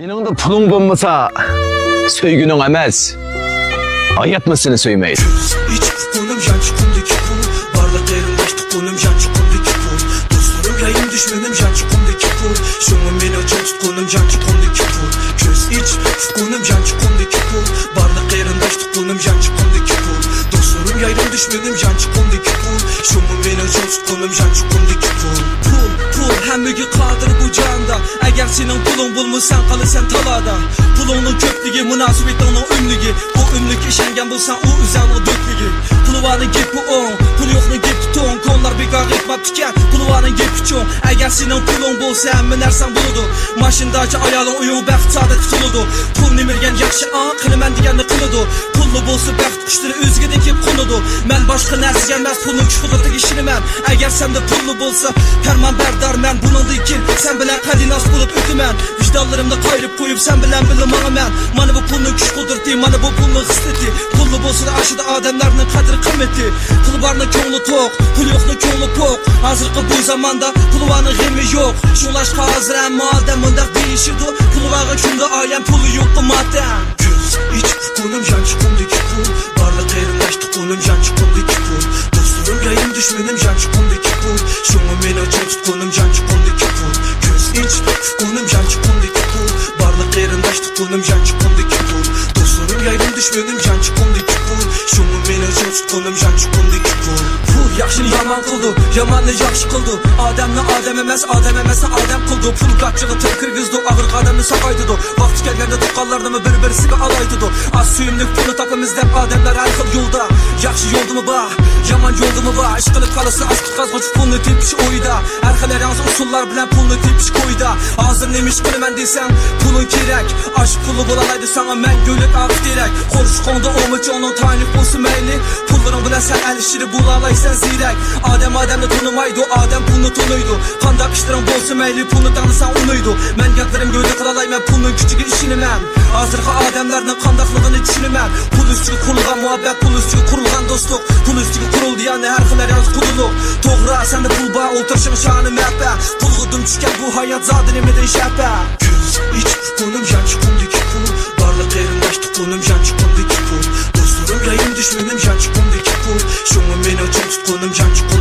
Yanında pulun bulmasa söygünün emez. Ayatmasını söymeyiz. İç konum yan çıkımdaki bu. Barlak yerindaş tutunum yan çıkımdaki bu. Dostlarım yayın düşmenim yan çıkımdaki bu. Şunun beni açan tutunum yan çıkımdaki bu. Göz iç konum yan çıkımdaki bu. Barlak yerindaş tutunum yan çıkımdaki bu. Dostlarım yayın düşmenim yan çıkımdaki bu. Şunun beni açan tutunum yan çıkımdaki bu. Pul hemmigi qadir bu canda. Eğer senin pulun bulmuşsan kalısan talada. Pulunun köplüğü münasebetinin ünlüğü. Bu ünlük işengen bulsan o üzen o döklüğü. Puluvanın gepi on, pul yokluğun gepi ton. Konular bekar etmap tüken, puluvanın gepi çoğun. Eğer senin pulun bulsa emminersen buludu. Maşındaki ayalın uyuğu bəxt sadet tutuludu. Pul nemirgen yakşı an, kılımen digende kılıdu. Pullu bolsa bəxt kuşları özgede kep konudu. Men başka nersi gelmez pulun küfürlükte işinimem. Eğer sen de pullu bolsa ferman berdar men. Bunun için sen bilen kadinas bulup ötümen. Vicdanlarımda kayrıp koyup sen bilen bilim ana men. Mana bu pulun küç kudurti, mana bu pulun hısleti. Pullu bolsa da aşıda ademlerinin kadri kıymeti. Pul barının köğlü tok, pul yoklu köğlü pok. Hazırkı bu zamanda puluvanın gemi yok. Şunlaşka hazır emma adem mındak değişirdi. Puluvağı kümde ayem pulu yok bu madem. Göz iç konum yan çıkımdaki pul. Barlık yerindaş tutunum yan çıkımdaki pul. Dostlarım yayın düşmenim yan çıkımdaki pul. Şunun beni açan tutunum yan çıkımdaki pul. Göz iç konum yan çıkımdaki pul. Barlık yerindaş tutunum yan çıkımdaki pul. Dostlarım yayın düşmenim yan çıkımdaki pul. Şunun beni açan tutunum yan çıkımdaki pul. Pul yaxşını yaman kıldı, yamanını yaxşı kıldı. Ademle adem emez, adem emezse adem kıldı. Pul kaççığı tır kırgızdı, ağır kademli sakaydıdı. Vakti gelgende tukallarını bir-birisiga alaydıdı. Az suyumluk pulu tapımızda ademler her xil yolda. Yaxşı yoldu mu ba, yaman yoldu mu ba. İş kılıp kalısı az tutqazgıç pulunu tepiş oyda. Her xil yalnız usullar bilen pulunu tepiş koyda. Hazır nemiş kılımen desem pulun kerek. Aşk pulu bulalaydı sana men gölük ağız derek. Koruş kondu olmuş onun taynif bulsun meyli. Pulların bilen sen el işini bulalaysan zirek. Ademle tunumaydı, adem pulunu tunuydu. Kandak işlerin bolsun meyli, pulunu tanısan unuydu. Men yaklarım gölük kılalay men pulunun küçüğü işinimem. Hazırkı ademlerinin kandaklığını düşünümem. Pul üstüge kurulgan muhabbet, pul üstüge kurulgan dostluk. Pul üstüge kuruldu yani her xil yalnız kuduluk. Toğra sen de pul bağ oltırşın şanı məhbə. Pul gudum düşken bu hayat zaten emeden şəhbə. Göz iç konum yan çıkımdaki pul. Barlık yerindaş tutunum yan çıkımdaki pul. Dostlarım yayın düşmenim yan çıkımdaki pul. Şunun beni açan tutunum yan çıkımdaki pul.